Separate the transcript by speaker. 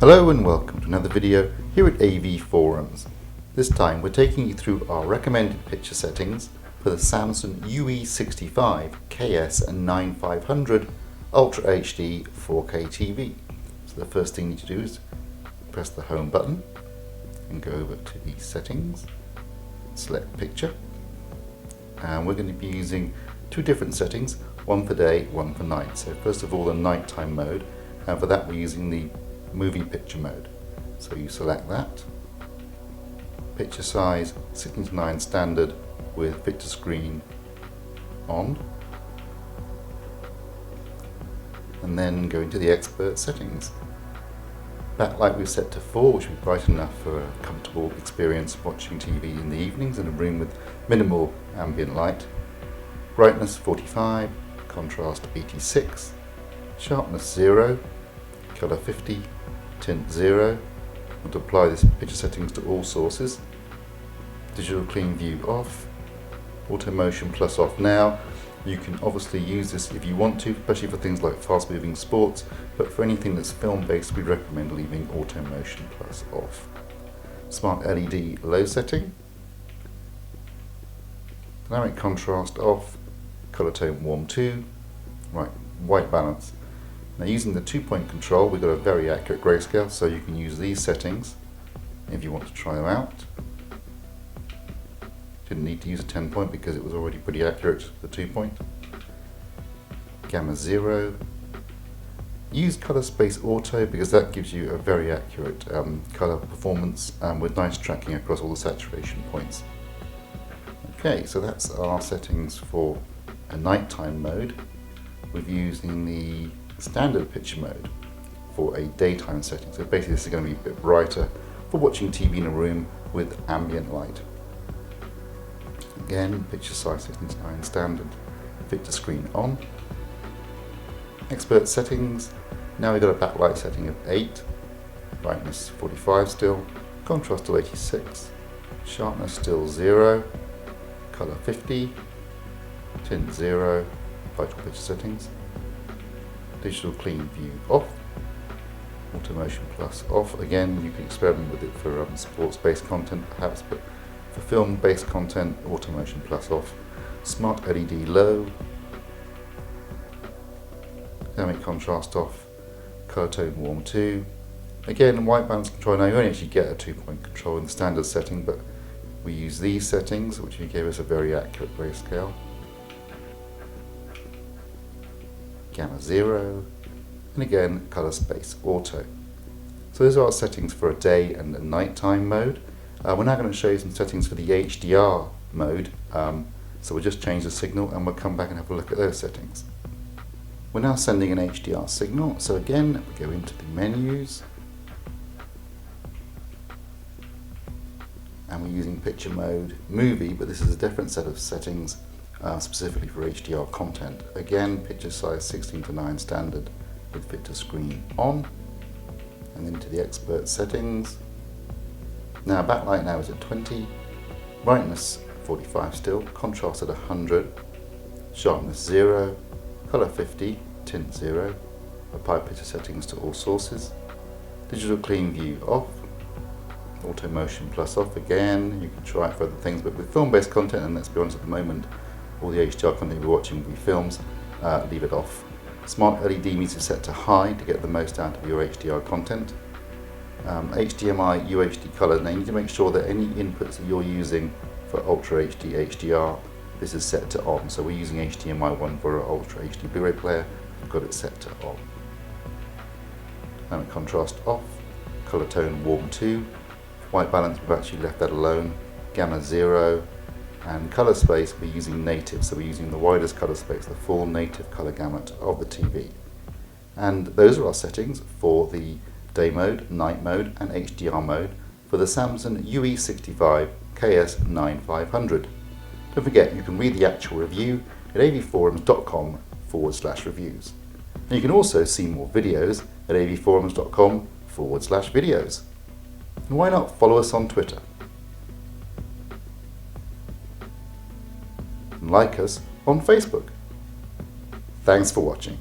Speaker 1: Hello and welcome to another video here at AV Forums. This time we're taking you through our recommended picture settings for the Samsung UE65KS9500 Ultra HD 4K TV. So the first thing you need to do is press the home button and go over to the settings, select picture, and we're going to be using two different settings, one for day, one for night. So first of all the nighttime mode, and for that we're using the movie picture mode. So you select that, picture size 16:9 standard with fit to screen on, and then go into the expert settings. Backlight we've set to 4, which will be bright enough for a comfortable experience watching TV in the evenings in a room with minimal ambient light. Brightness 45, contrast 86, sharpness 0, color 50, tint 0. We'll apply this picture settings to all sources. Digital clean view off, auto motion plus off. Now you can obviously use this if you want to, especially for things like fast moving sports, but for anything that's film based we recommend leaving auto motion plus off. Smart LED low setting, dynamic contrast off, color tone warm 2, right, white balance. Now using the 2-point control we've got a very accurate grayscale, so you can use these settings if you want to try them out. Didn't need to use a 10-point because it was already pretty accurate, the 2-point. Gamma 0. Use color space auto because that gives you a very accurate color performance with nice tracking across all the saturation points. Okay, so that's our settings for a nighttime mode. We're using the standard picture mode for a daytime setting. So basically this is going to be a bit brighter for watching TV in a room with ambient light. Again, picture size 16:9 standard, fit to screen on. Expert settings, now we've got a backlight setting of 8, brightness 45 still, contrast to 86, sharpness still 0, color 50, tint 0, vital picture settings. Digital clean view off, auto motion plus off. Again, you can experiment with it for sports based content perhaps, but for film based content, auto motion plus off. Smart LED low, dynamic contrast off, color tone warm 2. Again, white balance control. Now you only actually get a 2-point control in the standard setting, but we use these settings which gave us a very accurate grayscale. Gamma 0, and again color space auto. So those are our settings for a day and a nighttime mode. We're now going to show you some settings for the HDR mode, so we'll just change the signal and we'll come back and have a look at those settings. We're now sending an HDR signal, so again we go into the menus and we're using picture mode movie, but this is a different set of settings specifically for HDR content. Again, picture size 16:9 standard with fit to screen on, and into the expert settings. Now backlight now is at 20, brightness 45 still, contrast at 100, sharpness 0, color 50, tint 0, apply picture settings to all sources. Digital clean view off, auto motion plus off. Again, you can try it for other things, but with film based content, and let's be honest at the moment all the HDR content we're watching will be films, leave it off. Smart LED meter set to high to get the most out of your HDR content. HDMI UHD color. Now you need to make sure that any inputs that you're using for Ultra HD HDR, this is set to on. So we're using HDMI 1 for our Ultra HD Blu-ray player. I've got it set to on. Dynamic contrast off. Color tone warm 2. White balance, we've actually left that alone. Gamma 0. And color space, we're using native, so we're using the widest color space, the full native color gamut of the TV. And those are our settings for the day mode, night mode and HDR mode for the Samsung UE65KS9500. Don't forget, you can read the actual review at avforums.com/reviews. And you can also see more videos at avforums.com/videos. And why not follow us on Twitter? And like us on Facebook. Thanks for watching.